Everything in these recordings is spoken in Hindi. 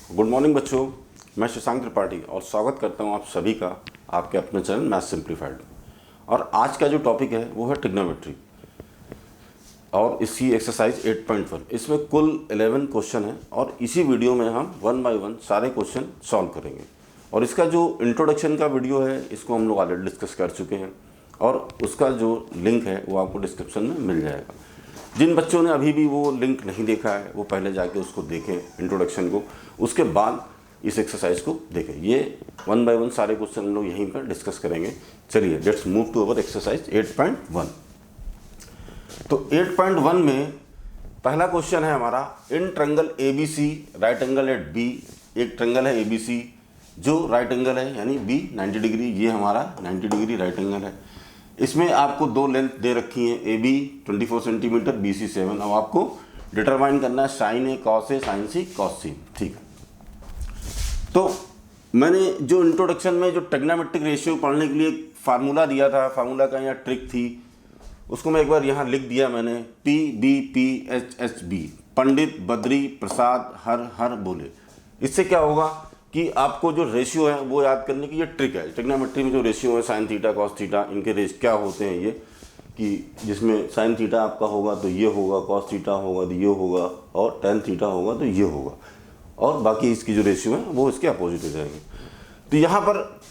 गुड मॉर्निंग बच्चों, मैं शशांक त्रिपाठी और स्वागत करता हूं आप सभी का आपके अपने चैनल मैथ सिंप्लीफाइड। और आज का जो टॉपिक है वो है ट्रिग्नोमेट्री और इसी एक्सरसाइज 8.1। इसमें कुल 11 क्वेश्चन है और इसी वीडियो में हम वन बाय वन सारे क्वेश्चन सॉल्व करेंगे। और इसका जो इंट्रोडक्शन का वीडियो है इसको हम लोग ऑलरेडी डिस्कस कर चुके हैं और उसका जो लिंक है वो आपको डिस्क्रिप्शन में मिल जाएगा। जिन बच्चों ने अभी भी वो लिंक नहीं देखा है वो पहले जाके उसको देखें इंट्रोडक्शन को, उसके बाद इस एक्सरसाइज को देखें। ये वन बाय वन सारे क्वेश्चन हम लोग यहीं पर डिस्कस करेंगे। चलिए let's move to our exercise 8.1। तो 8.1 में पहला क्वेश्चन है हमारा, in triangle ABC right angle at B। एक ट्रायंगल है ABC जो राइट एंगल है यानी B 90 डिग्री, ये हमारा 90 डिग्री राइट एंगल है। इसमें आपको दो लेंथ दे रखी हैं, AB 24 सेंटीमीटर, BC 7। अब आपको डिटरमाइन करना है sine A cos A sine C cos C। ठीक है, तो मैंने जो इंट्रोडक्शन में जो ट्रिग्नोमेट्रिक रेशियो पढ़ने के लिए फार्मूला दिया था, फार्मूला का यहाँ ट्रिक थी, उसको मैं एक बार यहाँ लिख दिया मैंने, PBPHHB, पंडित बद्री प्रसाद हर हर बोले। इससे क्या होगा कि आपको जो रेशियो है वो याद करने की ये ट्रिक है। ट्रिग्नोमेट्री में जो रेशियो है साइन थीटा कॉस थीटा, इनके रेश क्या होते हैं ये, कि जिसमें साइन थीटा आपका होगा तो ये होगा, कॉस थीटा होगा तो ये होगा, और टेन थीटा होगा तो ये होगा, और बाकी इसकी जो रेशियो है वो इसके अपोजिट हो जाएंगे। तो यहाँ पर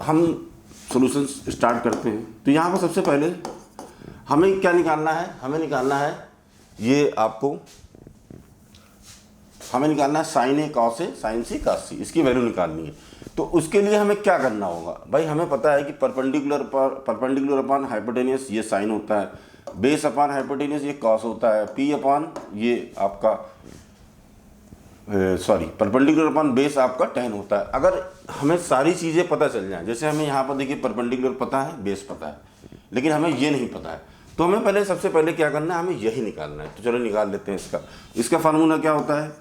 हम सॉल्यूशन स्टार्ट करते हैं। तो यहाँ पर सबसे पहले हमें क्या निकालना है, हमें निकालना है ये आपको, हमें निकालना है sine A cos A sine C cos C, इसकी वैल्यू निकालनी है। तो उसके लिए हमें क्या करना होगा भाई, हमें पता है कि परपेंडिकुलर अपॉन हाइपोटेनियस ये साइन होता है, बेस अपॉन हाइपोटेनियस ये कॉस होता है, P अपॉन ये आपका परपेंडिकुलर अपॉन बेस आपका टेन होता है। अगर हमें सारी चीज़ें पता चल जाएं, जैसे हमें यहाँ पर देखिए परपेंडिकुलर पता है, बेस पता है, लेकिन हमें ये नहीं पता है, तो हमें पहले सबसे पहले क्या करना है, हमें यही निकालना है। तो चलो निकाल लेते हैं इसका फार्मूला क्या होता है,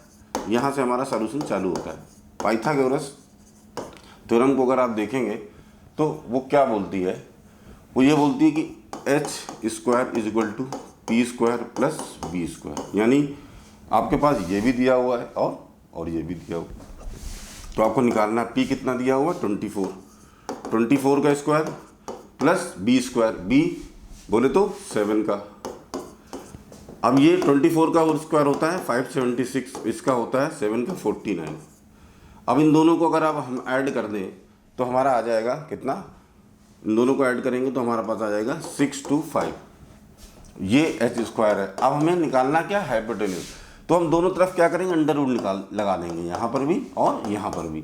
यहाँ से हमारा सॉल्यूशन चालू होता है। पाइथागोरस थ्योरम को अगर आप देखेंगे तो वो क्या बोलती है, वो ये बोलती है कि h square is equal to P square plus B square. यानी आपके पास ये भी दिया हुआ है और ये भी दिया हुआ है, तो आपको निकालना है p कितना दिया हुआ है 24 का square plus B square, B बोले तो 7 का। अब ये 24 का होल स्क्वायर होता है 576, इसका होता है 7 का 49। अब इन दोनों को अगर आप हम ऐड कर दें तो हमारा आ जाएगा कितना, इन दोनों को ऐड करेंगे तो हमारा पास आ जाएगा 625। ये h स्क्वायर है। अब हमें निकालना क्या, हाइपोटेन्यूज। तो हम दोनों तरफ क्या करेंगे, अंडर रूट लगा देंगे, यहाँ पर भी और यहाँ पर भी।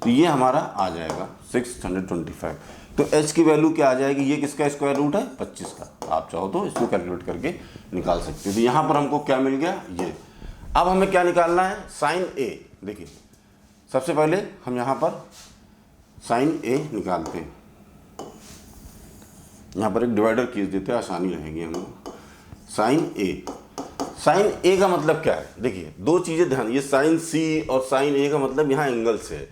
तो ये हमारा आ जाएगा 625। तो h की वैल्यू क्या आ जाएगी, ये किसका स्क्वायर रूट है 25 का। आप चाहो तो इसको कैलकुलेट करके निकाल सकते हो। तो यहाँ पर हमको क्या मिल गया ये। अब हमें क्या निकालना है, साइन A। देखिए सबसे पहले हम यहाँ पर साइन A निकालते हैं, यहाँ पर एक डिवाइडर खींच देते हैं, आसानी रहेगी हम लोग। साइन A का मतलब क्या है, देखिए दो चीज़ें ध्यान, ये साइन C और साइन A का मतलब यहाँ एंगल से है।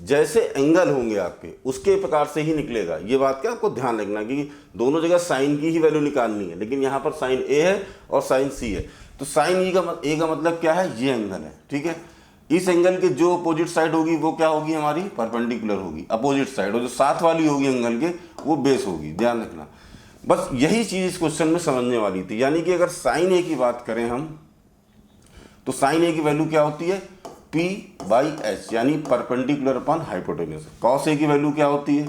जैसे एंगल होंगे आपके उसके प्रकार से ही निकलेगा। ये बात का आपको ध्यान रखना कि दोनों जगह साइन की ही वैल्यू निकालनी है, लेकिन यहाँ पर साइन A है और साइन C है। तो साइन A का मतलब क्या है, ये एंगल है, ठीक है। इस एंगल के जो अपोजिट साइड होगी वो क्या होगी, हमारी परपेंडिकुलर होगी, अपोजिट साइड, और जो साथ वाली होगी एंगल के वो बेस होगी। ध्यान रखना, बस यही चीज़ इस क्वेश्चन में समझने वाली थी। यानी कि अगर साइन A की बात करें हम, तो साइन A की वैल्यू क्या होती है, P/H, यानी perpendicular upon hypotenuse. Cos A की वैल्यू क्या होती है,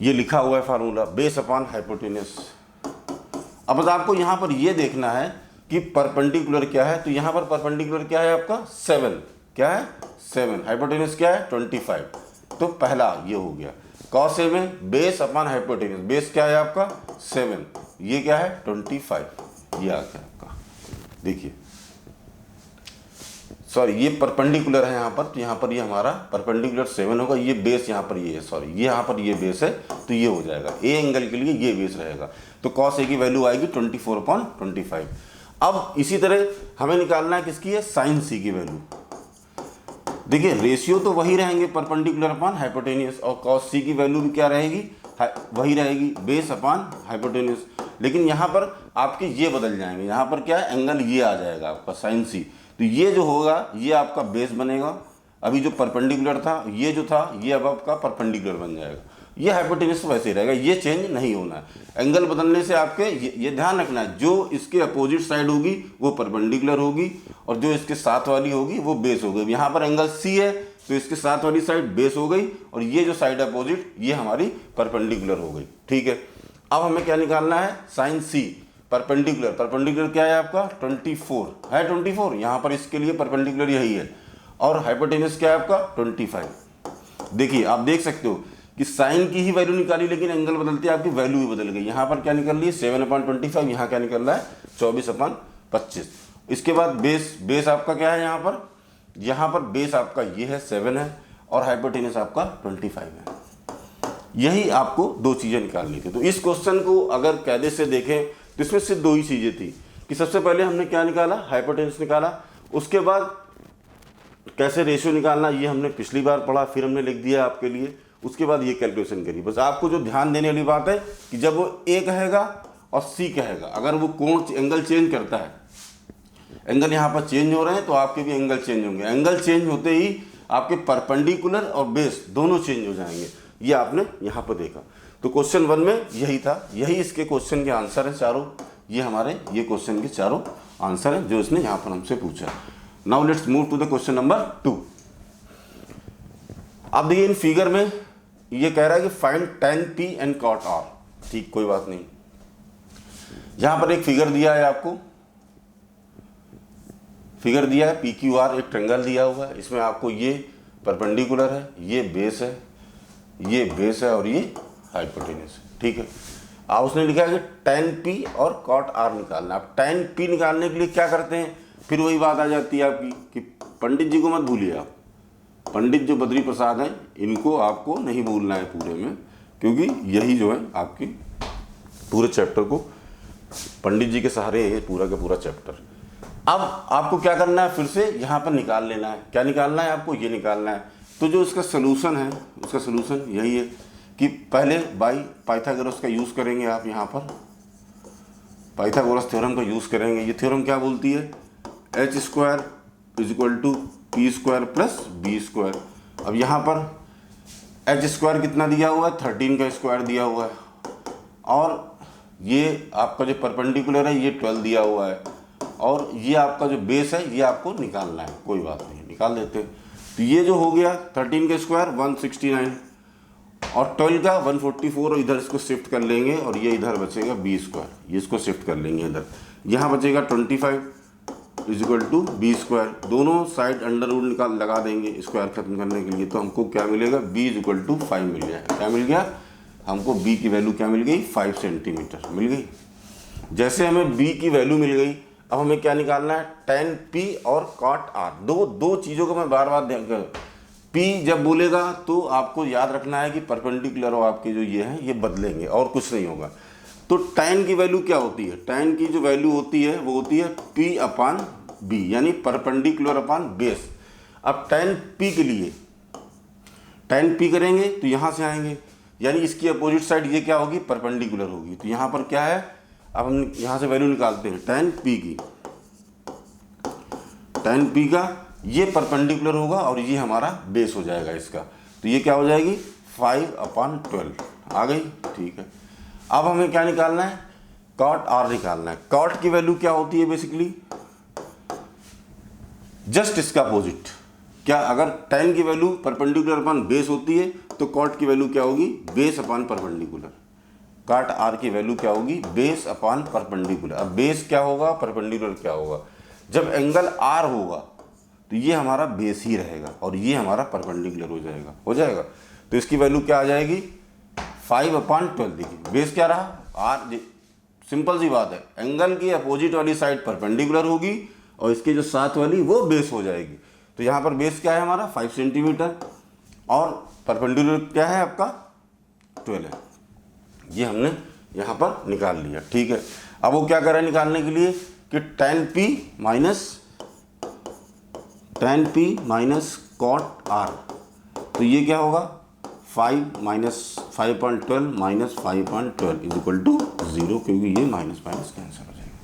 ये लिखा हुआ है फार्मूला, बेस अपॉन हाइपोटेन्यूज। अब बस आपको यहाँ पर ये देखना है कि परपेंडिकुलर क्या है। तो यहाँ पर परपेंडिकुलर क्या है आपका 7, क्या है 7, हाइपोटेन्यूज क्या है 25। तो पहला ये हो गया। कॉस A में बेस अपॉन हाइपोटेन्यूज, बेस क्या है आपका 7, ये क्या है 25, ये आ गया आपका। देखिए सॉरी, ये परपेंडिकुलर है यहाँ पर, तो यहाँ पर ये हमारा परपेंडिकुलर 7 होगा, ये बेस यहाँ पर ये है, सॉरी ये यहाँ पर ये बेस है, तो ये हो जाएगा A एंगल के लिए ये बेस रहेगा। तो cos A की वैल्यू आएगी 24/25। अब इसी तरह हमें निकालना है किसकी है, साइन C की वैल्यू। देखिए रेशियो तो वही रहेंगे, परपेंडिकुलर अपॉन हाइपोटेन्यूज, और cos C की वैल्यू भी क्या रहेगी, वही रहेगी, बेस अपॉन हाइपोटेन्यूज। लेकिन यहाँ पर आपके ये बदल जाएंगे, यहाँ पर क्या है एंगल ये आ जाएगा आपका साइन C। तो ये जो होगा ये आपका बेस बनेगा। अभी जो परपेंडिकुलर था ये जो था ये अब आपका परपेंडिकुलर बन जाएगा। ये हाइपोटेन्यूज वैसे ही रहेगा, ये चेंज नहीं होना है। एंगल बदलने से आपके ये ध्यान रखना है, जो इसके अपोजिट साइड होगी वो परपेंडिकुलर होगी और जो इसके साथ वाली होगी वो बेस होगी। यहाँ पर एंगल सी है तो इसके साथ वाली साइड बेस हो गई और ये जो साइड अपोजिट ये हमारी परपेंडिकुलर हो गई। ठीक है, अब हमें क्या निकालना है, साइन सी परपेंडिकुलर। परपेंडिकुलर क्या है आपका 24 है, 24 यहाँ पर इसके लिए परपेंडिकुलर यही है। और हाइपोटेन्यूज क्या है आपका 25। देखिए आप देख सकते हो कि साइन की ही वैल्यू निकाली लेकिन एंगल बदलते आपकी वैल्यू भी बदल गई। यहाँ पर क्या निकल रही है 7/25, यहाँ क्या निकल रहा है 24/25। इसके बाद बेस आपका क्या है, यहाँ पर बेस आपका ये है 7 है और हाइपोटेन्यूज आपका 25 है। यही आपको दो चीज़ें निकालनी थी। तो इस क्वेश्चन को अगर कायदे से देखें तो इसमें सिर्फ दो ही चीज़ें थी कि सबसे पहले हमने क्या निकाला, हाइपोटेन्यूज निकाला। उसके बाद कैसे रेशियो निकालना ये हमने पिछली बार पढ़ा, फिर हमने लिख दिया आपके लिए। उसके बाद ये कैलकुलेशन करी। बस आपको जो ध्यान देने वाली बात है कि जब वो ए कहेगा और सी कहेगा, अगर वो कोण एंगल चेंज करता है, एंगल यहाँ पर चेंज हो रहे हैं तो आपके भी एंगल चेंज होंगे। एंगल चेंज होते ही आपके परपेंडिकुलर और बेस दोनों चेंज हो जाएंगे। ये आपने यहाँ पर देखा। तो क्वेश्चन 1 में यही था, यही इसके क्वेश्चन के आंसर हैं चारों। ये हमारे ये क्वेश्चन के चारों आंसर हैं जो इसने यहाँ पर हमसे पूछा। Now let's move to the question number 2। अब देखिए इन फिगर में ये कह रहा है कि find tan P and cot R। ठीक, कोई बात नहीं। यहां पर एक फिगर दिया है आपको, फिगर दिया है PQR, एक ट्रायंगल दिया हुआ है। इसमें आपको ये परपेंडिकुलर है, ये बेस है, ये बेस है और ये हाइपोटेन्यूज है। ठीक है, अब उसने लिखा है कि tan P और cot R निकालना। अब tan P निकालने के लिए क्या करते हैं, फिर वही बात आ जाती है आपकी कि पंडित जी को मत भूलिए आप। पंडित जो बद्री प्रसाद हैं इनको आपको नहीं भूलना है पूरे में, क्योंकि यही जो है आपके पूरे चैप्टर को पंडित जी के सहारे है पूरा का पूरा चैप्टर। अब आपको क्या करना है, फिर से यहाँ पर निकाल लेना है। क्या निकालना है आपको, ये निकालना है। तो जो इसका सलूशन है, उसका सलूशन यही है कि पहले बाई पाइथागोरस का यूज़ करेंगे। आप यहाँ पर पाइथागोरस थ्योरम का यूज़ करेंगे। ये थ्योरम क्या बोलती है, h² = p² + b²। अब यहाँ पर h² कितना दिया हुआ है, 13 का स्क्वायर दिया हुआ है और ये आपका जो परपेंडिकुलर है ये 12 दिया हुआ है और ये आपका जो बेस है ये आपको निकालना है। कोई बात नहीं, निकाल देते हैं। तो ये जो हो गया 13 का स्क्वायर 169 और 12 का 144 और इधर इसको शिफ्ट कर लेंगे और ये इधर बचेगा b², ये इसको शिफ्ट कर लेंगे इधर। यहाँ बचेगा 25 = b²। दोनों साइड अंडर रूट निकाल लगा देंगे स्क्वायर खत्म करने के लिए। तो हमको क्या मिलेगा, b = 5 मिल गया। क्या मिल गया हमको, b की वैल्यू क्या मिल गई, 5 सेंटीमीटर मिल गई। जैसे हमें b की वैल्यू मिल गई, अब हमें क्या निकालना है, tan P और cot R। दो चीज़ों को मैं बार बार ध्यान कर, P जब बोलेगा तो आपको याद रखना है कि परपेंडिकुलर और आपके जो ये हैं ये बदलेंगे और कुछ नहीं होगा। तो tan की वैल्यू क्या होती है, tan की जो वैल्यू होती है वो होती है P/B, यानी परपेंडिकुलर अपॉन बेस। अब tan P के लिए tan P करेंगे तो यहाँ से आएंगे, यानी इसकी अपोजिट साइड ये क्या होगी, परपेंडिकुलर होगी। तो यहाँ पर क्या है, अब हम यहाँ से वैल्यू निकालते हैं tan P की। tan P का ये परपेंडिकुलर होगा और ये हमारा बेस हो जाएगा इसका। तो ये क्या हो जाएगी 5/12 आ गई। ठीक है, अब हमें क्या निकालना है, cot R निकालना है। cot की वैल्यू क्या होती है, बेसिकली जस्ट इसका अपोजिट। क्या, अगर tan की वैल्यू परपेंडिकुलर अपॉन बेस होती है तो cot की वैल्यू क्या होगी, base upon perpendicular. cot R की वैल्यू क्या होगी, बेस अपॉन परपेंडिकुलर। अब बेस क्या होगा, परपेंडिकुलर क्या होगा। जब एंगल R होगा तो ये हमारा बेस ही रहेगा और ये हमारा परपेंडिकुलर हो जाएगा। तो इसकी वैल्यू क्या आ जाएगी, 5/12। देखिए बेस क्या रहा, R। सिंपल सी बात है, एंगल की अपोजिट वाली साइड परपेंडिकुलर होगी और इसके जो साथ वाली वो बेस हो जाएगी। तो यहाँ पर बेस क्या है हमारा 5 सेंटीमीटर और परपेंडिकुलर क्या है आपका 12 है। ये हमने यहाँ पर निकाल लिया। ठीक है, अब वो क्या कर रहा है निकालने के लिए कि tan P minus cot R। तो ये क्या होगा 5 - 5/12 - 5/12 = 0, क्योंकि ये माइनस माइनस कैंसिल हो जाएगा।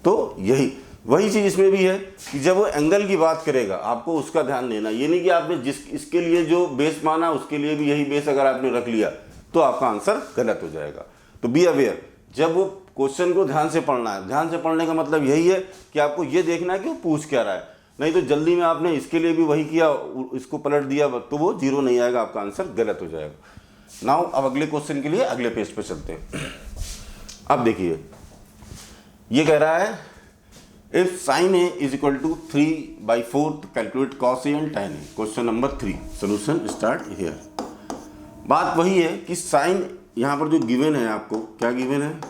तो यही, वही चीज़ इसमें भी है कि जब वो एंगल की बात करेगा आपको उसका ध्यान देना, ये नहीं कि आपने जिस इसके लिए जो बेस माना उसके लिए भी यही बेस अगर आपने रख लिया तो आपका आंसर गलत हो जाएगा। तो बी अवेयर, जब वो क्वेश्चन को ध्यान से पढ़ना है। ध्यान से पढ़ने का मतलब यही है कि आपको ये देखना है कि वो पूछ क्या रहा है, नहीं तो जल्दी में आपने इसके लिए भी वही किया, इसको पलट दिया तो वो जीरो नहीं आएगा, आपका आंसर गलत हो जाएगा। नाउ अब अगले क्वेश्चन के लिए अगले पेज पे चलते हैं। अब देखिए ये कह रहा है if sine A is equal to 3/4 calculate cos A and tan A. Question number 3, solution start here. बात वही है कि साइन यहाँ पर जो गिवन है, आपको क्या गिवन है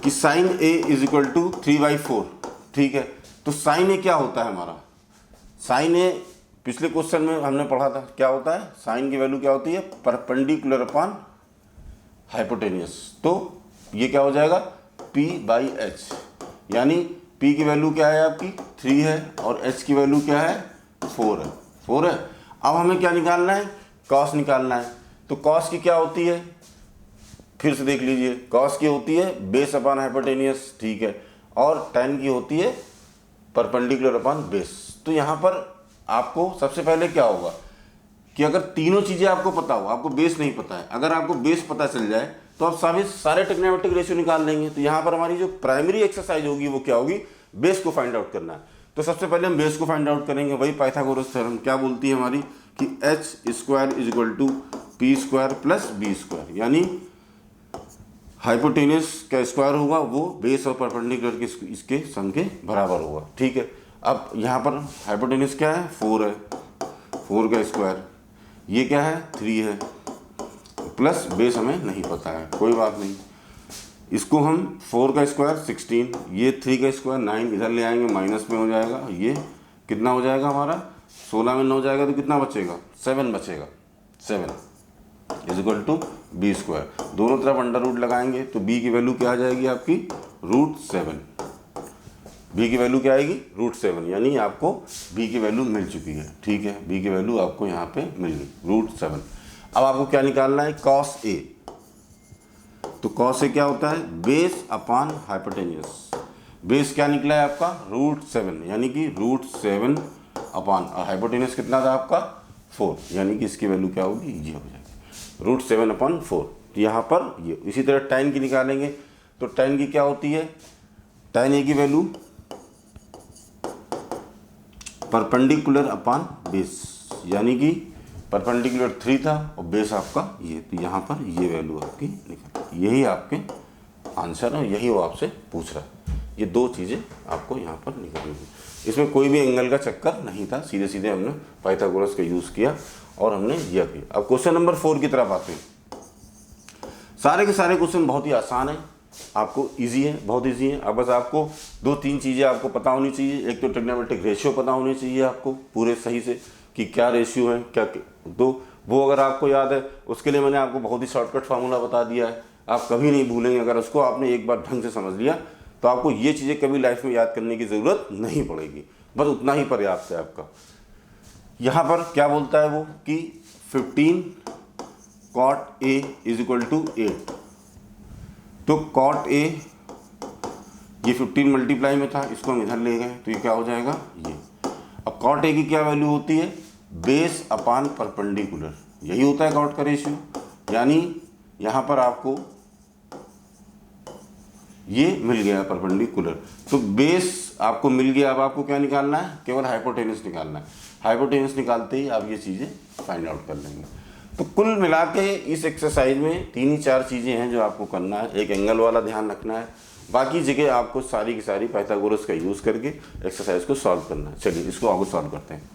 कि sine A is equal to 3/4, ठीक है। तो साइन ए क्या होता है हमारा, साइन ए पिछले क्वेश्चन में हमने पढ़ा था क्या होता है, साइन की वैल्यू क्या होती है, परपेंडिकुलर अपॉन हाइपोटेनियस। तो ये क्या हो जाएगा p/h, यानी p की वैल्यू क्या है आपकी 3 है और h की वैल्यू क्या है 4 है। अब हमें क्या निकालना है, कॉस निकालना है। तो कॉस की क्या होती है, फिर से देख लीजिए, कॉस की होती है बेस अपॉन हाइपोटेनियस, ठीक है, और tan की होती है परपेंडिकुलर अपॉन बेस। तो यहाँ पर आपको सबसे पहले क्या होगा कि अगर तीनों चीज़ें आपको पता हो, आपको बेस नहीं पता है, अगर आपको बेस पता चल जाए तो आप सारे ट्रिग्नोमेट्रिक रेशियो निकाल लेंगे। तो यहाँ पर हमारी जो प्राइमरी एक्सरसाइज होगी वो क्या होगी, बेस को फाइंड आउट करना है। तो सबसे पहले हम बेस को फाइंड आउट करेंगे, वही पाइथागोरस थ्योरम क्या बोलती है हमारी कि h² is equal to p² plus b², यानी हाइपोटेनियस का स्क्वायर होगा वो बेस और परपेंडिकुलर के इसके सम के बराबर होगा, ठीक है। अब यहाँ पर हाइपोटेनियस क्या है 4 है, 4 का स्क्वायर, ये क्या है 3 है, प्लस बेस हमें नहीं पता है, कोई बात नहीं। इसको हम 4 का स्क्वायर 16, ये 3 का स्क्वायर 9, इधर ले आएंगे माइनस में हो जाएगा, ये कितना हो जाएगा हमारा 16 में 9 जाएगा तो कितना बचेगा 7 बचेगा, 7 इज इक्वल टू b²। दोनों तरफ अंडर रूट लगाएंगे तो b की वैल्यू क्या आ जाएगी आपकी √7, b की वैल्यू क्या आएगी √7, यानी आपको b की वैल्यू मिल चुकी है, ठीक है। b की वैल्यू आपको यहाँ पे मिल गई √7। अब आपको क्या निकालना है कॉस ए। तो कॉस ए क्या होता है बेस अपॉन हाइपोटेनियस। बेस क्या निकला है आपका √7, यानी कि √7 अपॉन हाइपोटेनियस कितना था आपका 4, यानी कि इसकी वैल्यू क्या होगी ये हो जाएगी √7/4। यहाँ पर ये इसी तरह tan की निकालेंगे। तो tan की क्या होती है, tan ए की वैल्यू परपेंडिकुलर अपॉन बेस, यानी कि परपेंडिकुलर 3 था और बेस आपका ये, तो यहाँ पर ये वैल्यू आपकी निकल, यही आपके आंसर है, यही वो आपसे पूछ रहा है। ये दो चीज़ें आपको यहाँ पर निकालनी है। इसमें कोई भी एंगल का चक्कर नहीं था, सीधे सीधे हमने पाइथागोरस का यूज़ किया और हमने यह किया। अब क्वेश्चन नंबर 4 की तरफ आते हैं। सारे के सारे क्वेश्चन बहुत ही आसान है, आपको इजी है, बहुत इजी है। अब बस आपको 2-3 चीज़ें आपको पता होनी चाहिए। एक तो ट्रिग्नोमेट्रिक रेशियो पता होनी चाहिए आपको पूरे सही से कि क्या रेशियो है क्या, तो वो अगर आपको याद है उसके लिए मैंने आपको बहुत ही शॉर्टकट फार्मूला बता दिया है, आप कभी नहीं भूलेंगे। अगर उसको आपने एक बार ढंग से समझ लिया तो आपको ये चीज़ें कभी लाइफ में याद करने की ज़रूरत नहीं पड़ेगी, बस उतना ही पर्याप्त है आपका। यहाँ पर क्या बोलता है वो कि 15 cot A is equal to 8। तो cot A ये 15 मल्टीप्लाई में था, इसको हम इधर ले गए तो ये क्या हो जाएगा ये। अब cot A की क्या वैल्यू होती है बेस अपॉन परपेंडिकुलर, यही होता है cot का रेशियो, यानी यहाँ पर आपको ये मिल गया परपेंडिकुलर, तो बेस आपको मिल गया। अब आपको क्या निकालना है, केवल हाइपोटेनस निकालना है। हाइपोटेनस निकालते ही आप ये चीज़ें फाइंड आउट कर लेंगे। तो कुल मिला के इस एक्सरसाइज में 3 ही 4 चीज़ें हैं जो आपको करना है। एक एंगल वाला ध्यान रखना है, बाकी जगह आपको सारी की सारी पाइथागोरस का यूज़ करके एक्सरसाइज को सॉल्व करना है। चलिए इसको आगे सॉल्व करते हैं।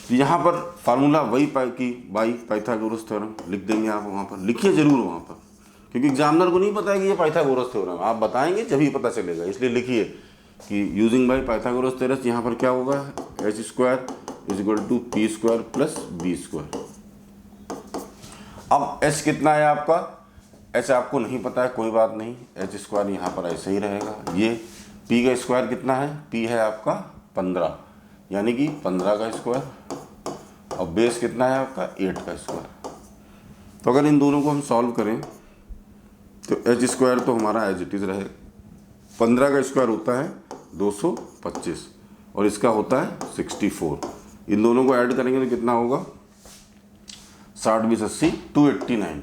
तो यहाँ पर फार्मूला वही बाई पाइथागोरस थ्योरम लिख देंगे आप, वहाँ पर लिखिए ज़रूर वहाँ पर, क्योंकि एग्जामिनर को नहीं पता है कि ये पाइथागोरस थ्योरम, आप बताएंगे जब ही पता चलेगा। इसलिए लिखिए कि यूजिंग बाई पाइथागोरस थ्योरम यहाँ पर क्या होगा h² is equal to p² plus b²। अब h कितना है आपका, h आपको नहीं पता है कोई बात नहीं, h² यहाँ पर ऐसे ही रहेगा। ये p का स्क्वायर कितना है, p है आपका 15, यानी कि 15 का स्क्वायर, और बेस कितना है आपका 8 का स्क्वायर। तो अगर इन दोनों को हम सॉल्व करें तो h² तो हमारा एज इट इज़ रहेगा, 15 का स्क्वायर होता है 225 और इसका होता है 64। इन दोनों को ऐड करेंगे तो कितना होगा, 60 20 80 289।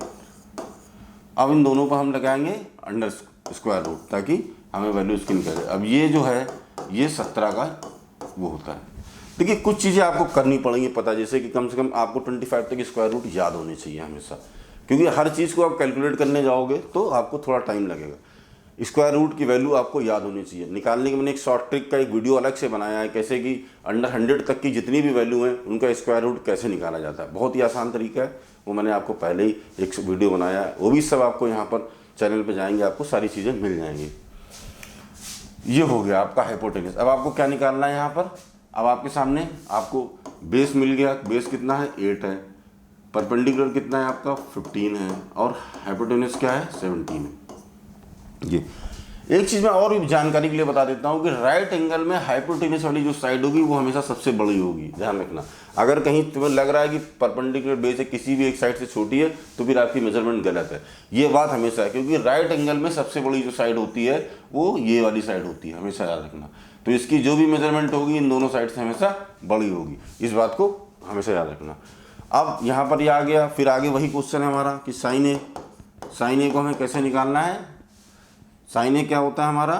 अब इन दोनों पर हम लगाएंगे अंडर स्क्वायर रूट ताकि हमें वैल्यू इसकी निकले। अब ये जो है ये 17 का वो होता है। देखिए कुछ चीज़ें आपको करनी पड़ेंगी पता, जैसे कि कम से कम आपको 25 तक स्क्वायर रूट याद होने चाहिए हमेशा, क्योंकि हर चीज़ को आप कैलकुलेट करने जाओगे तो आपको थोड़ा टाइम लगेगा। स्क्वायर रूट की वैल्यू आपको याद होनी चाहिए। निकालने के मैंने एक शॉर्ट ट्रिक का एक वीडियो अलग से बनाया है, कैसे कि अंडर 100 तक की जितनी भी वैल्यू है उनका स्क्वायर रूट कैसे निकाला जाता है। बहुत ही आसान तरीका है, वो मैंने आपको पहले ही एक वीडियो बनाया है, वो भी सब आपको यहाँ पर चैनल पर जाएंगे आपको सारी चीज़ें मिल जाएंगी। ये हो गया आपका हाइपोटेन्यूज। अब आपको क्या निकालना है यहाँ पर, अब आपके सामने आपको बेस मिल गया। बेस कितना है 8 है, परपेंडिकुलर कितना है आपका 15 है और हाइपोटेन्यूज क्या है 17 है। जी एक चीज़ मैं और भी जानकारी के लिए बता देता हूँ कि राइट एंगल में हाइपोटेन्यूज वाली जो साइड होगी वो हमेशा सबसे बड़ी होगी, ध्यान रखना। अगर कहीं तुम्हें लग रहा है कि परपेंडिकुलर बेस है किसी भी एक साइड से छोटी है तो फिर आपकी मेजरमेंट गलत है। ये बात हमेशा है, क्योंकि राइट एंगल में सबसे बड़ी जो साइड होती है वो ये वाली साइड होती है, हमेशा याद रखना। तो इसकी जो भी मेजरमेंट होगी इन दोनों साइड से हमेशा बड़ी होगी, इस बात को हमेशा याद रखना। अब यहाँ पर ये आ गया, फिर आगे वही क्वेश्चन है हमारा कि साइन ए को हमें कैसे निकालना है। साइन ए क्या होता है हमारा,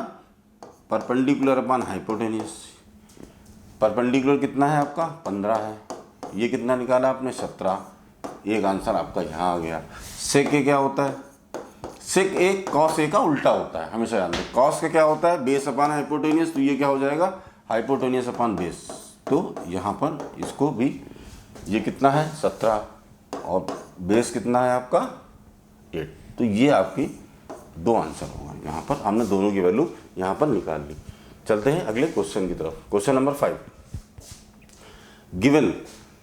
परपेंडिकुलर अपॉन हाइपोटेन्यूज। परपेंडिकुलर कितना है आपका 15 है, ये कितना निकाला आपने 17। एक आंसर आपका यहाँ आ गया। सेक ए क्या होता है, सेक ए कॉस ए का उल्टा होता है, हमेशा याद रखें। कॉस का क्या होता है बेस अपॉन हाइपोटेन्यूज, तो ये क्या हो जाएगा हाइपोटेन्यूज अपॉन बेस। तो यहाँ पर इसको भी ये कितना है 17 और बेस कितना है आपका 8। तो ये आपकी दो आंसर होगा। यहाँ पर हमने दोनों की वैल्यू यहाँ पर निकाल ली। चलते हैं अगले क्वेश्चन की तरफ। Question number 5, given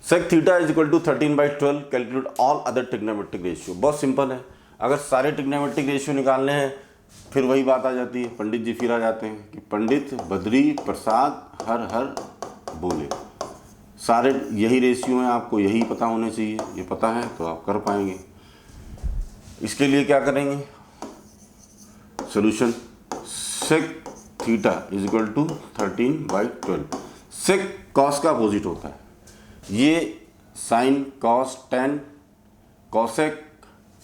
sec theta is equal to 13/12 calculate all other trigonometric ratio. बहुत सिंपल है, अगर सारे ट्रिग्नोमेट्रिक रेशियो निकालने हैं फिर वही बात आ जाती है, पंडित जी फिर आ जाते हैं कि पंडित बद्री प्रसाद हर हर बोले। सारे यही रेशियो हैं, आपको यही पता होने चाहिए, ये पता है तो आप कर पाएंगे। इसके लिए क्या करेंगे, solution sec theta is equal to 13/12। Sec cos का अपोजिट होता है, ये sine cos tan cosec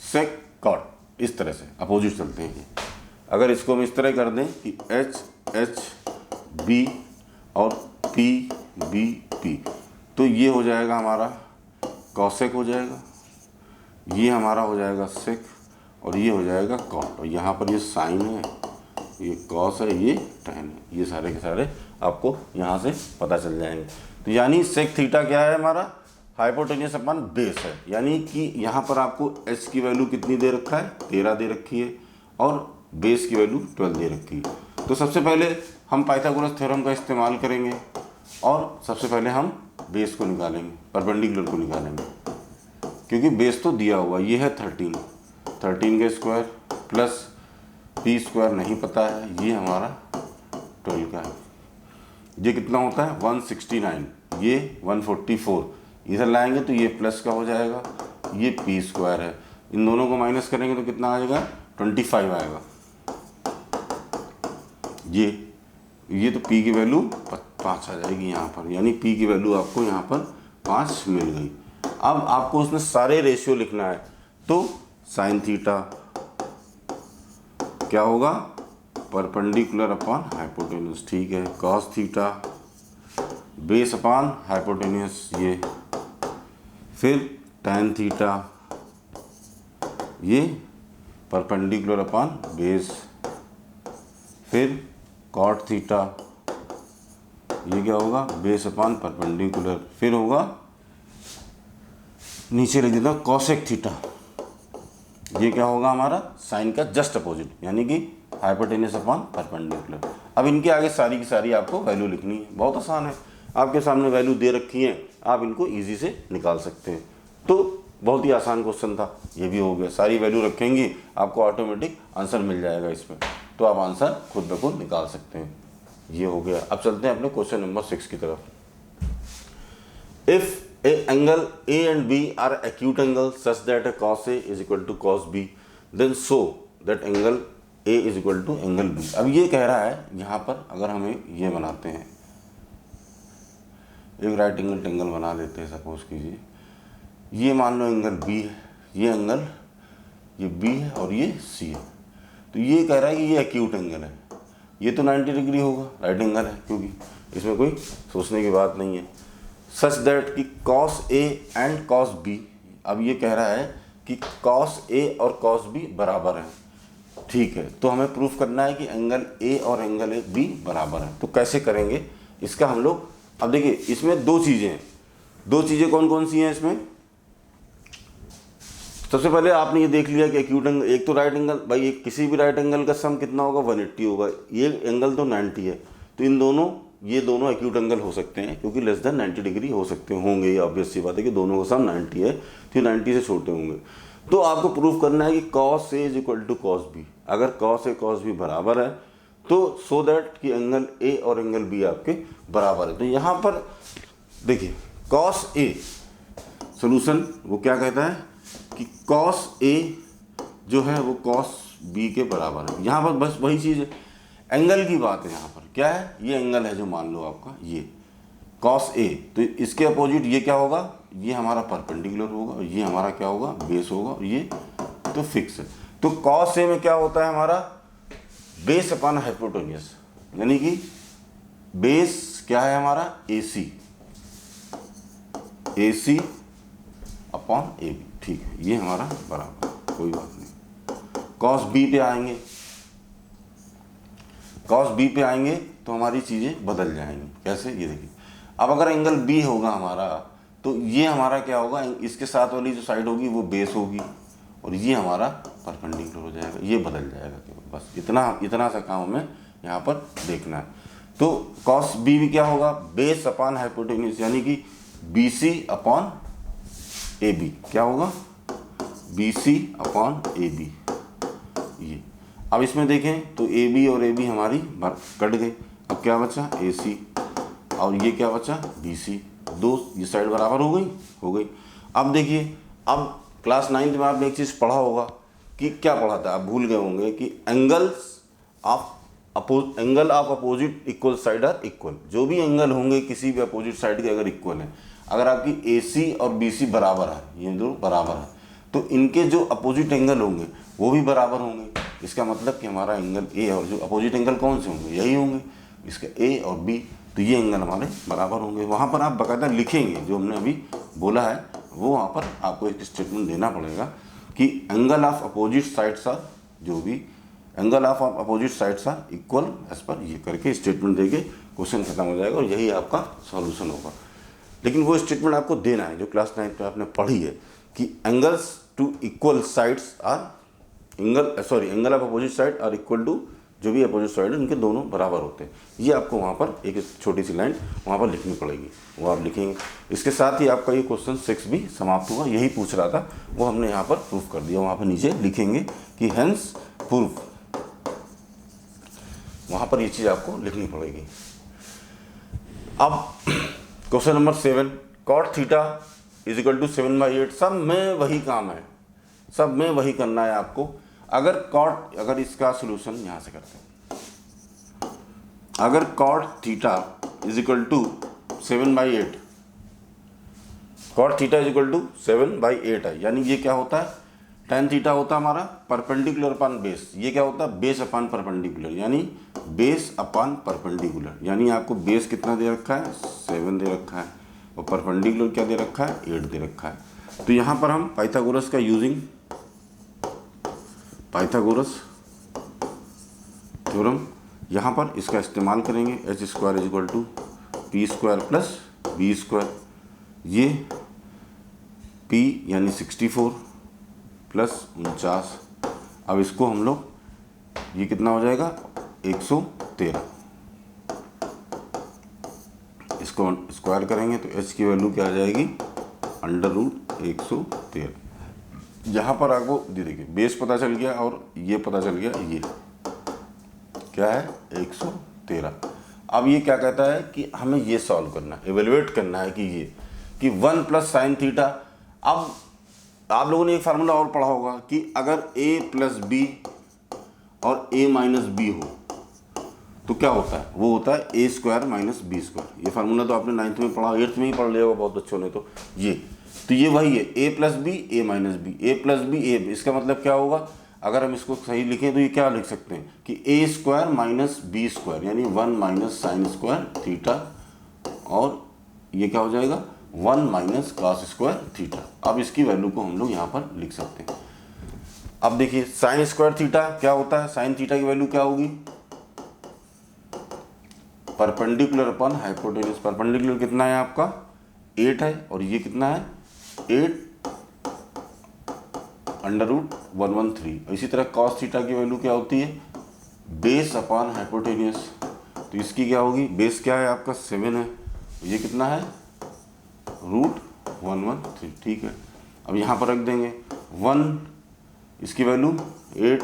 sec cot, इस तरह से अपोजिट चलते हैं। अगर इसको हम इस तरह कर दें कि एच बी और पी, तो ये हो जाएगा हमारा कॉसेक हो जाएगा, ये हमारा हो जाएगा सेक और ये हो जाएगा कॉट। और यहाँ पर ये साइन है, ये कॉस है, ये टेन है, ये सारे के सारे आपको यहाँ से पता चल जाएंगे। तो यानी सेक थीटा क्या है हमारा हाइपोटेन्यूज अपॉन बेस है, यानी कि यहाँ पर आपको एच की वैल्यू कितनी दे रखा है 13 दे रखी है और बेस की वैल्यू 12 दे रखी है। तो सबसे पहले हम पाइथागोरस थ्योरम का इस्तेमाल करेंगे और सबसे पहले हम बेस को निकालेंगे, परपेंडिकुलर को निकालेंगे, क्योंकि बेस तो दिया हुआ ये है 13 का स्क्वायर प्लस पी स्क्वायर नहीं पता है, ये हमारा 12 का है। ये कितना होता है 169, ये 144, इधर लाएंगे तो ये प्लस का हो जाएगा, ये पी स्क्वायर है। इन दोनों को माइनस करेंगे तो कितना आएगा 25 आएगा। ये तो p की वैल्यू 5 आ जाएगी यहाँ पर, यानी p की वैल्यू आपको यहाँ पर 5 मिल गई। अब आपको उसमें सारे रेशियो लिखना है, तो साइन थीटा क्या होगा परपेंडिकुलर अपॉन हाइपोटेन्यूज, ठीक है। Cos theta base upon hypotenuse, ये फिर टैन थीटा ये परपेंडिकुलर अपॉन बेस, फिर कॉट थीटा ये क्या होगा बेस अपॉन परपेंडिकुलर, फिर होगा नीचे लिख देता हूँ कॉसेक थीटा, ये क्या होगा हमारा साइन का जस्ट अपोजिट, यानी कि हाइपोटेन्यूज अपॉन परपेंडिकुलर। अब इनके आगे सारी की सारी आपको वैल्यू लिखनी है, बहुत आसान है, आपके सामने वैल्यू दे रखी है, आप इनको इजी से निकाल सकते हैं। तो बहुत ही आसान क्वेश्चन था, ये भी हो गया। सारी वैल्यू रखेंगी आपको ऑटोमेटिक आंसर मिल जाएगा इसमें, तो आप आंसर खुद ब खुद निकाल सकते हैं। ये हो गया। अब चलते हैं अपने क्वेश्चन नंबर 6 की तरफ। If a angle A and B are acute angles such that a cos A is equal to cos B, then show that angle A is equal to angle B. अब ये कह रहा है यहाँ पर, अगर हमें ये बनाते हैं, एक राइट एंगल ट्रायंगल बना लेते हैं, सपोज कीजिए ये मान लो एंगल बी है, ये एंगल ये बी है और ये सी है। तो ये कह रहा है कि ये एक्यूट एंगल है, ये तो 90 डिग्री होगा, राइट एंगल है, क्योंकि इसमें कोई सोचने की बात नहीं है। सच दैट कि cos A and cos B, अब ये कह रहा है कि कॉस ए और कॉस बी बराबर हैं, ठीक है। तो हमें प्रूफ करना है कि एंगल ए और एंगल बी बराबर है। तो कैसे करेंगे इसका हम लोग, अब देखिए इसमें दो चीज़ें हैं। दो चीज़ें कौन कौन सी हैं इसमें? सबसे पहले आपने ये देख लिया कि एक्यूट एंगल, एक तो राइट एंगल, भाई एक किसी भी राइट एंगल का सम कितना होगा, 180 होगा। ये एंगल तो 90 है, तो इन दोनों, ये दोनों एक्यूट एंगल हो सकते हैं, क्योंकि लेस देन 90 डिग्री हो सकते होंगे। ये ऑब्वियस सी बात है कि दोनों का सम 90 है, तो 90 से छोटे होंगे। तो आपको प्रूफ करना है कि cos A is equal to cos B. अगर कॉस ए कॉस बी बराबर है तो सो दैट कि एंगल ए और एंगल बी आपके बराबर है। तो यहाँ पर देखिए कॉस ए, सोल्यूशन वो क्या कहता है कि कॉस ए जो है वो कॉस बी के बराबर है। यहाँ पर बस वही चीज़ है, एंगल की बात है। यहाँ पर क्या है, ये एंगल है जो मान लो आपका ये कॉस ए, तो इसके अपोजिट ये क्या होगा, ये हमारा परपेंडिकुलर होगा और ये हमारा क्या होगा, बेस होगा, और ये तो फिक्स है। तो कॉस ए में क्या होता है हमारा, बेस अपॉन हाइपोटेन्यूज, यानी कि बेस क्या है हमारा, AC, AC अपॉन AB, ठीक है, ये हमारा बराबर, कोई बात नहीं। कॉस बी पे आएंगे, कॉस बी पे आएंगे तो हमारी चीज़ें बदल जाएंगी। कैसे, ये देखिए, अब अगर एंगल बी होगा हमारा, तो ये हमारा क्या होगा, इसके साथ वाली जो साइड होगी वो बेस होगी, और ये हमारा परपेंडिकुलर हो जाएगा, ये बदल जाएगा केवल, बस इतना सा काम हमें यहाँ पर देखना है। तो कॉस बी भी क्या होगा, बेस अपॉन हाइपोटेन्यूज, यानी कि BC अपॉन AB, क्या होगा, BC अपॉन AB। ये अब इसमें देखें तो AB और AB हमारी कट गई, अब क्या बचा, AC, और ये क्या बचा, BC, दो ये साइड बराबर हो गई। अब देखिए, अब क्लास 9th में आपने एक चीज़ पढ़ा होगा कि क्या पढ़ा था, आप भूल गए होंगे कि angle of opposite equal side are equal. जो भी एंगल होंगे किसी भी अपोजिट साइड के अगर इक्वल है, अगर आपकी AC और BC बराबर है, ये दो बराबर है, तो इनके जो अपोजिट एंगल होंगे वो भी बराबर होंगे। इसका मतलब कि हमारा एंगल ए और जो अपोजिट एंगल कौन से होंगे, यही होंगे, इसका A और B, तो ये एंगल हमारे बराबर होंगे। वहाँ पर आप बाकायदा लिखेंगे, जो हमने अभी बोला है वो वहाँ पर आपको एक स्टेटमेंट देना पड़ेगा कि angle of opposite sides are, जो भी angle of opposite sides are equal as per, ये करके स्टेटमेंट देके क्वेश्चन खत्म हो जाएगा और यही आपका सॉल्यूशन होगा। लेकिन वो स्टेटमेंट आपको देना है जो क्लास 9 में आपने पढ़ी है कि angles to equal sides are angle of opposite side are equal to, जो भी अपोजिट साइड है उनके दोनों बराबर होते हैं। ये आपको वहाँ पर एक छोटी सी लाइन वहाँ पर लिखनी पड़ेगी, वो आप लिखेंगे। इसके साथ ही आपका ये क्वेश्चन 6 भी समाप्त हुआ। यही पूछ रहा था, वो हमने यहाँ पर प्रूफ कर दिया। वहाँ पर नीचे लिखेंगे कि हेंस प्रूफ, वहाँ पर ये चीज़ आपको लिखनी पड़ेगी। अब question number 7, cot theta is equal to 7/8। सब में वही काम है, सब में वही करना है आपको। अगर इसका सोल्यूशन यहाँ से करते हैं, अगर cot theta is equal to 7/8, cot theta is equal to 7/8 है, यानी ये क्या होता है, tan थीटा होता है हमारा परपेंडिकुलर अपॉन बेस। ये क्या होता है, बेस अपॉन परपेंडिकुलर, यानी बेस अपॉन परपेंडिकुलर, यानी आपको बेस कितना दे रखा है, 7 दे रखा है, और परपेंडिकुलर क्या दे रखा है, 8 दे रखा है। तो यहाँ पर हम पाइथागोरस का यूजिंग पाइथागोरस थ्योरम, यहाँ पर इसका इस्तेमाल करेंगे। h² is equal to p² plus b², ये p यानी 64 प्लस 49। अब इसको हम लोग, ये कितना हो जाएगा, 113, इसको स्क्वायर करेंगे तो h की वैल्यू क्या आ जाएगी, √113। यहाँ पर आपको देखिए बेस पता चल गया और ये पता चल गया, ये क्या है, 113। अब ये क्या कहता है कि हमें ये सॉल्व करना है, एवेलुएट करना है कि ये कि 1 प्लस साइन थीटा। अब आप लोगों ने एक फार्मूला और पढ़ा होगा कि अगर a प्लस बी और a माइनस बी हो तो क्या होता है, वो होता है ए स्क्वायर माइनस बी स्क्वायर। ये फार्मूला तो आपने 9th में पढ़ा, 8th में ही पढ़ लिया होगा बहुत बच्चों ने। तो ये वही है, a plus B A minus B, A plus B A. इसका मतलब क्या होगा, अगर हम इसको सही लिखें तो ये क्या लिख सकते हैं कि ए स्क्वायर माइनस बी स्क्वायर यानी 1 माइनस साइन स्क्वायर थीटा, और ये क्या हो जाएगा 1 माइनस कॉस स्क्वायर थीटा। अब इसकी वैल्यू को हम लोग यहाँ पर लिख सकते हैं। अब देखिए साइन स्क्वायर थीटा क्या होता है, साइन थीटा की वैल्यू क्या होगी, परपेंडिकुलर अपन हाइपोटेन्यूज। परपेंडिकुलर कितना है आपका 8 है, और ये कितना है 8 अंडर रूट 113। इसी तरह कॉस थीटा की वैल्यू क्या होती है, बेस अपॉन हाइपोटेन्यूज। तो इसकी क्या होगी, बेस क्या है आपका 7 है, ये कितना है रूट 113। ठीक है, अब यहाँ पर रख देंगे 1, इसकी वैल्यू 8,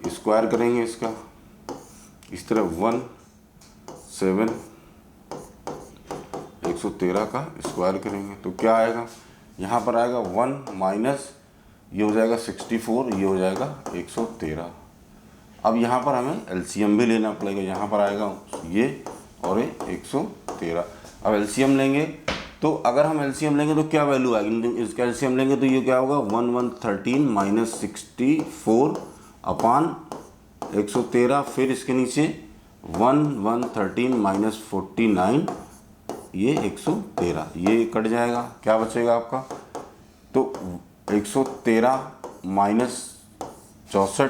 स्क्वायर करेंगे इसका, इस तरह 1 7 113 का स्क्वायर करेंगे तो क्या आएगा, यहाँ पर आएगा 1 माइनस ये हो जाएगा 64, ये हो जाएगा 113। अब यहाँ पर हमें एलसीएम भी लेना पड़ेगा, यहाँ पर आएगा ये और ये 113। अब एलसीएम लेंगे तो अगर हम एलसीएम लेंगे तो क्या वैल्यू आएगी, इसका एलसीएम लेंगे तो ये क्या होगा 1113 माइनस 64 अपान 113, फिर इसके नीचे 1113 माइनस 49, ये 113, ये कट जाएगा, क्या बचेगा आपका, तो 113 माइनस 64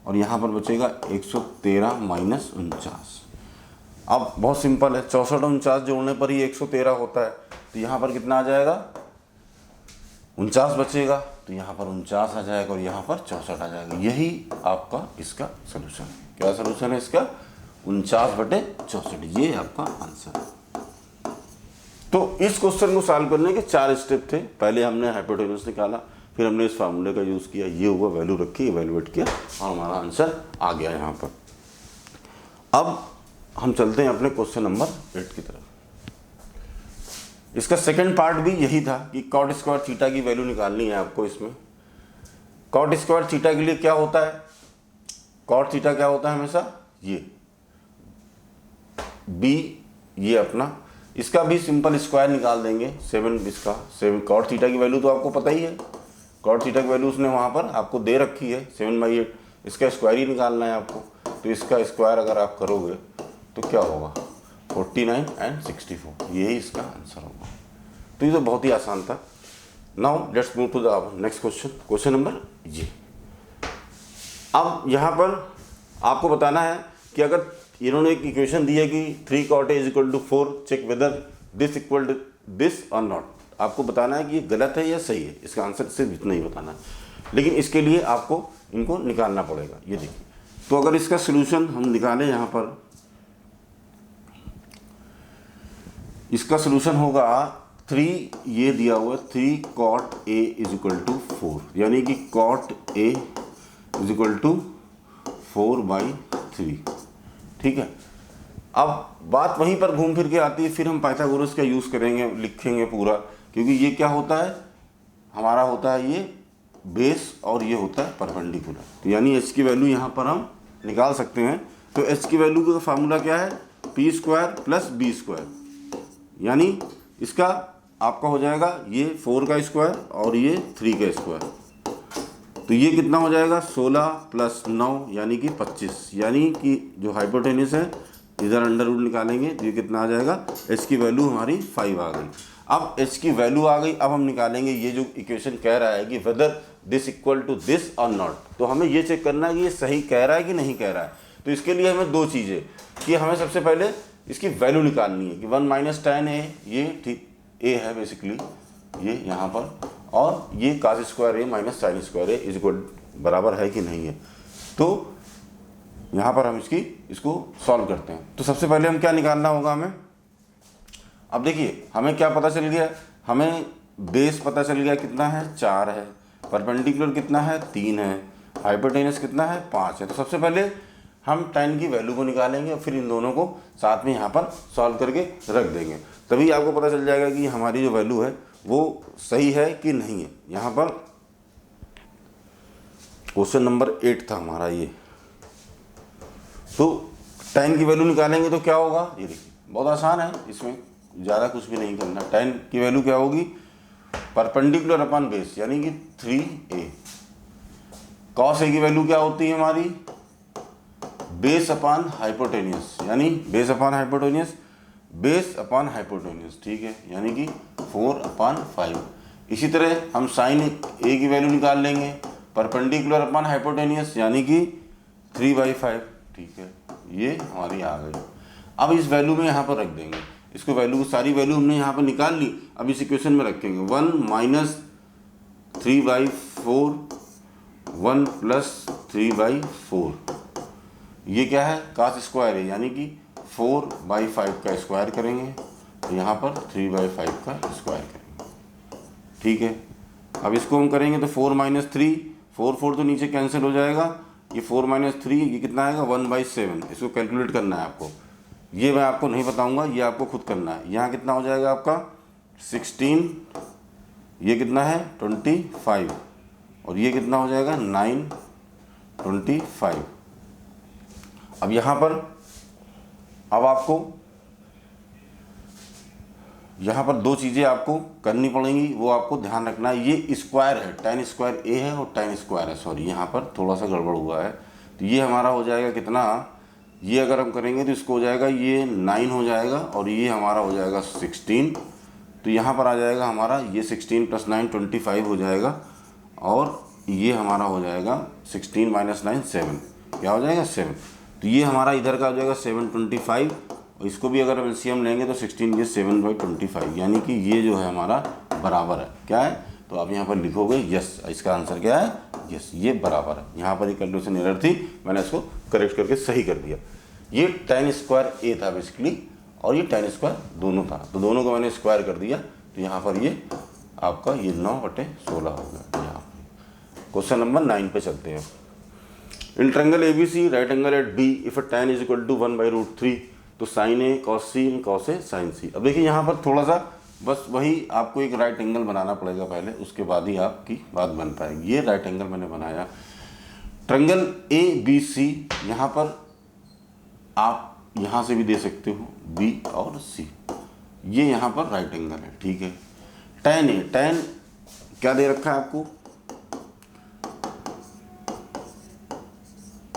और यहाँ पर बचेगा 113 माइनस 49। अब बहुत सिंपल है, 64 और 49 जोड़ने पर ही 113 होता है, तो यहाँ पर कितना आ जाएगा 49 बचेगा, तो यहाँ पर 49 आ जाएगा और यहाँ पर 64 आ जाएगा। यही आपका इसका सलूशन है। क्या सलूशन है इसका, 49/64, ये आपका आंसर है। तो इस क्वेश्चन को सॉल्व करने के 4 स्टेप थे। पहले हमने हाइपोटेन्यूज निकाला, फिर हमने इस फार्मूले का यूज़ किया, ये हुआ, वैल्यू रखी, इवैल्यूएट किया और हमारा आंसर आ गया यहाँ पर। अब हम चलते हैं अपने क्वेश्चन नंबर 8 की तरफ। इसका सेकंड पार्ट भी यही था कि कॉट स्क्वायर थीटा की वैल्यू निकालनी है आपको। इसमें कॉट स्क्वायर थीटा के लिए क्या होता है, कॉट थीटा क्या होता है हमेशा, ये बी, ये अपना, इसका भी सिंपल स्क्वायर निकाल देंगे 7, इसका 7। कॉट थीटा की वैल्यू तो आपको पता ही है, कॉट थीटा की वैल्यू उसने वहाँ पर आपको दे रखी है 7/8, इसका स्क्वायर ही निकालना है आपको। तो इसका स्क्वायर अगर आप करोगे तो क्या होगा 49 और 64, यही इसका आंसर होगा। तो ये तो बहुत ही आसान था। Now let's move to the next question, question number ये। अब यहाँ पर आपको बताना है कि अगर इन्होंने एक इक्वेशन दी है कि 3 cot A = 4, check whether this equal to this or not. आपको बताना है कि ये गलत है या सही है, इसका आंसर सिर्फ इतना ही बताना है, लेकिन इसके लिए आपको इनको निकालना पड़ेगा। ये देखिए, तो अगर इसका सोल्यूशन हम निकालें यहाँ पर, इसका सोल्यूशन होगा 3, ये दिया हुआ है 3 cot A = 4, यानी कि cot A = 4/3। ठीक है, अब बात वहीं पर घूम फिर के आती है, फिर हम पाइथागोरस का यूज़ करेंगे, लिखेंगे पूरा, क्योंकि ये क्या होता है हमारा, होता है ये बेस और ये होता है परपेंडिकुलर। तो यानी h की वैल्यू यहाँ पर हम निकाल सकते हैं। तो h की वैल्यू का फार्मूला क्या है, p² + b², यानी इसका आपका हो जाएगा ये 4 का स्क्वायर और ये 3 का स्क्वायर। तो ये कितना हो जाएगा 16 + 9 यानी कि 25, यानी कि जो हाइपोटेन्यूज है इधर अंडर रूट निकालेंगे तो ये कितना आ जाएगा, h की वैल्यू हमारी 5 आ गई। अब h की वैल्यू आ गई, अब हम निकालेंगे ये जो इक्वेशन कह रहा है कि whether this equal to this or not. तो हमें ये चेक करना है कि ये सही कह रहा है कि नहीं कह रहा है। तो इसके लिए हमें 2 चीज़ें कि हमें सबसे पहले इसकी वैल्यू निकालनी है कि 1 - tan A, ये ठीक A है बेसिकली, ये यहाँ पर, और ये cos² A minus sin² A equal बराबर है कि नहीं है। तो यहाँ पर हम इसको सॉल्व करते हैं। तो सबसे पहले हम क्या निकालना होगा हमें, अब देखिए हमें क्या पता चल गया, हमें बेस पता चल गया कितना है 4 है, परपेंडिकुलर कितना है 3 है, हाइपोटेन्यूज कितना है 5 है। तो सबसे पहले हम tan की वैल्यू को निकालेंगे और फिर इन दोनों को साथ में यहाँ पर सॉल्व करके रख देंगे, तभी आपको पता चल जाएगा कि हमारी जो वैल्यू है वो सही है कि नहीं है। यहाँ पर क्वेश्चन नंबर 8 था हमारा ये। तो tan की वैल्यू निकालेंगे तो क्या होगा, ये देखिए बहुत आसान है, इसमें ज़्यादा कुछ भी नहीं करना। tan की वैल्यू क्या होगी, परपेंडिकुलर अपॉन बेस यानी कि 3a। cos a की वैल्यू क्या होती है हमारी, बेस अपॉन हाइपोटेनियस, यानी base upon hypotenuse, base upon hypotenuse, ठीक है, यानी कि 4/5। इसी तरह हम साइन a की वैल्यू निकाल लेंगे, परपेंडिकुलर अपॉन हाइपोटेनियस यानी कि 3/5, ठीक है, ये हमारी आ गई। अब इस वैल्यू में यहाँ पर रख देंगे, इसको वैल्यू को सारी वैल्यू हमने यहाँ पर निकाल ली। अब इस इक्वेशन में रखेंगे 1 - 3/4 1 + 3/4, ये क्या है, cos स्क्वायर है, यानी कि 4/5 का स्क्वायर करेंगे तो यहाँ पर 3/5 का स्क्वायर करेंगे, ठीक है। अब इसको हम करेंगे तो 4 - 3, 4 तो नीचे कैंसिल हो जाएगा, ये 4 - 3 ये कितना आएगा 1/7। इसको कैलकुलेट करना है आपको, ये मैं आपको नहीं बताऊंगा, ये आपको खुद करना है। यहाँ कितना हो जाएगा आपका 16, ये कितना है 25, और ये कितना हो जाएगा 9, 25। अब यहाँ पर अब आपको यहाँ पर दो चीज़ें आपको करनी पड़ेंगी, वो आपको ध्यान रखना है। ये स्क्वायर है, tan स्क्वायर a है और tan स्क्वायर है, सॉरी यहाँ पर थोड़ा सा गड़बड़ हुआ है। तो ये हमारा हो जाएगा कितना, ये अगर हम करेंगे तो इसको हो जाएगा ये 9 हो जाएगा, और ये हमारा हो जाएगा 16। तो यहाँ पर आ जाएगा हमारा ये 16 + 9 25 हो जाएगा, और ये हमारा हो जाएगा 16 - 9 7, क्या हो जाएगा 7। तो ये हमारा इधर का हो जाएगा 7/25, और इसको भी अगर एलसीएम लेंगे तो 16 ये 7/25, यानी कि ये जो है हमारा बराबर है, क्या है, तो आप यहाँ पर लिखोगे यस, इसका आंसर क्या है यस, ये बराबर है। यहाँ पर एक कैलकुलेशन एरर थी, मैंने इसको करेक्ट करके सही कर दिया। ये tan स्क्वायर a था बेसिकली, और ये tan स्क्वायर दोनों था, तो दोनों को मैंने स्क्वायर कर दिया, तो यहाँ पर ये आपका ये 9/16 हो गया। यहाँ क्वेश्चन नंबर 9 पे चलते हैं। In triangle ABC right angle at B if tan = 1/√3, तो sin A cos C cos A sin C। अब देखिए यहाँ पर थोड़ा सा बस वही आपको एक राइट एंगल बनाना पड़ेगा पहले, उसके बाद ही आपकी बात बन पाएगी। ये राइट एंगल मैंने बनाया, ट्रायंगल ABC, यहाँ पर आप यहाँ से भी दे सकते हो B और C, ये यहाँ पर राइट एंगल है, ठीक है। tan A, tan क्या दे रखा है आपको,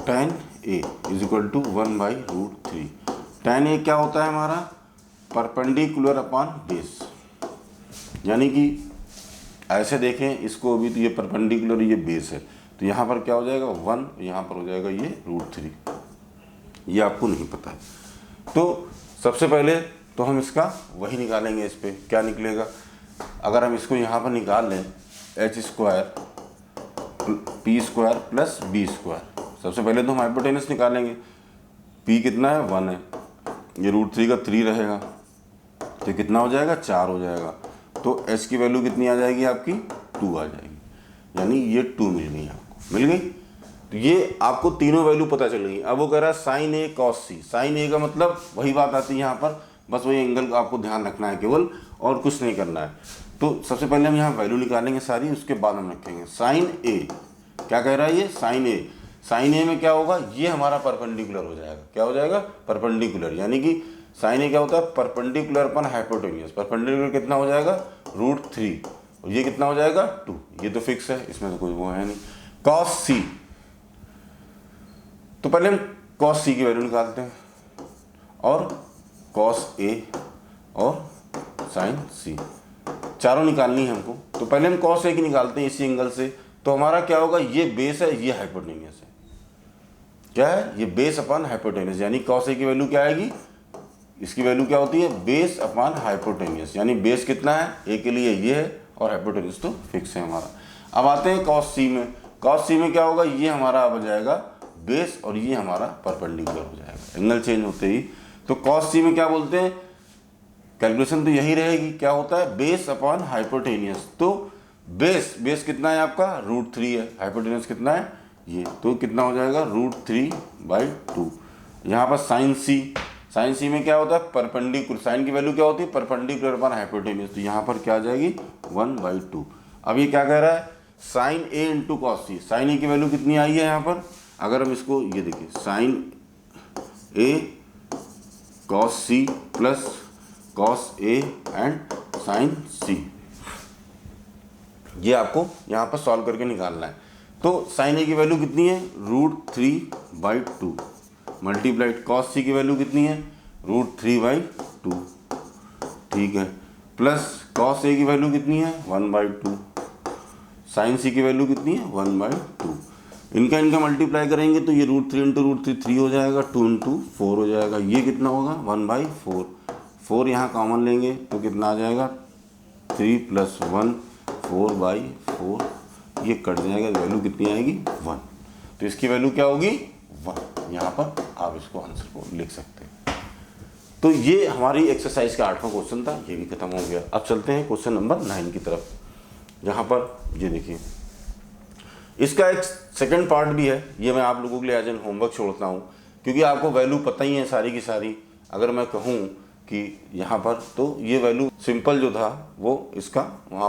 tan A = 1/√3। tan A क्या होता है हमारा, परपेंडिकुलर अपॉन बेस, यानी कि ऐसे देखें इसको भी, तो ये परपेंडिकुलर ये बेस है, तो यहाँ पर क्या हो जाएगा 1, यहाँ पर हो जाएगा ये √3, ये आपको नहीं पता है। तो सबसे पहले तो हम इसका वही निकालेंगे, इस पर क्या निकलेगा, अगर हम इसको यहाँ पर निकाल लें h² p² + b², सबसे पहले तो हम हाइपोटेनस निकालेंगे, p कितना है 1 है, ये √3 का 3 रहेगा, तो कितना हो जाएगा 4 हो जाएगा, तो h की वैल्यू कितनी आ जाएगी आपकी 2 आ जाएगी, यानी ये 2 मिल गई आपको, मिल गई। तो ये आपको तीनों वैल्यू पता चल गई। अब वो कह रहा है sin A cos C, sin A का मतलब वही बात आती है यहाँ पर, बस वही एंगल का आपको ध्यान रखना है केवल, और कुछ नहीं करना है। तो सबसे पहले हम यहाँ वैल्यू निकालेंगे सारी, उसके बाद हम रखेंगे sin A, क्या कह रहा है ये sin A, sin A में क्या होगा, ये हमारा परपेंडिकुलर हो जाएगा, क्या हो जाएगा परपेंडिकुलर, यानी कि sin A क्या होता है परपेंडिकुलर अपॉन हाइपोटेन्यूज, परपेंडिकुलर कितना हो जाएगा √3, और ये कितना हो जाएगा 2, ये तो फिक्स है, इसमें तो कोई वो है नहीं। cos C, तो पहले हम cos C की वैल्यू निकालते हैं, और cos A और sin C चारों निकालनी है हमको। तो पहले हम cos A की निकालते हैं इसी एंगल से, तो हमारा क्या होगा, ये बेस है, ये हाइपोटेनियस है, क्या है ये बेस अपॉन हाइपोटेनियस, यानी cos A की वैल्यू क्या आएगी, इसकी वैल्यू क्या होती है बेस अपॉन हाइपोटेनियस, यानी बेस कितना है A के लिए ये है, और हाइपोटेनियस तो फिक्स है हमारा। अब आते हैं cos C में, cos C में क्या होगा, ये हमारा अब जाएगा बेस, और ये हमारा परपेंडिकुलर हो जाएगा एंगल चेंज होते ही। तो cos C में क्या बोलते हैं, कैलकुलेशन तो यही रहेगी, क्या होता है बेस अपॉन हाइपोटेनियस, तो बेस कितना है आपका √3 है, हाइपोटेनियस कितना है ये, तो कितना हो जाएगा √3/2। यहाँ पर sin C में क्या होता है परपेंडिकुलर, साइन की वैल्यू क्या होती है परपेंडिकुलर अपॉन हाइपोटेनियस, तो यहाँ पर क्या आ जाएगी 1/2। अब ये क्या कह रहा है साइन ए इंटू कॉस सी। साइन ए की वैल्यू कितनी आई है यहाँ पर, अगर हम इसको ये देखिए sine A cos C plus cos A and sine C, ये आपको यहाँ पर सॉल्व करके निकालना है। तो साइन ए की वैल्यू कितनी है, √3/2 मल्टीप्लाइड कॉस सी की वैल्यू कितनी है, √3/2, ठीक है, प्लस कॉस ए की वैल्यू कितनी है 1/2, साइन सी की वैल्यू कितनी है 1/2। इनका मल्टीप्लाई करेंगे तो ये √3 इंटू √3 3 हो जाएगा, 2 इंटू 4 हो जाएगा, ये कितना होगा 1/4। 4 यहाँ कॉमन लेंगे तो कितना आ जाएगा 3 + 1 4/4, ये कट जाएगा, वैल्यू कितनी आएगी 1। तो इसकी वैल्यू क्या होगी 1। यहाँ पर आप इसको आंसर को लिख सकते हैं। तो ये हमारी एक्सरसाइज का 8वां क्वेश्चन था, ये भी खत्म हो गया। अब चलते हैं क्वेश्चन नंबर 9 की तरफ, जहाँ पर ये देखिए इसका एक सेकंड पार्ट भी है, ये मैं आप लोगों के लिए एज एन होमवर्क छोड़ता हूँ, क्योंकि आपको वैल्यू पता ही है सारी की सारी। अगर मैं कहूँ कि यहाँ पर तो ये वैल्यू सिंपल जो था वो इसका वहाँ पर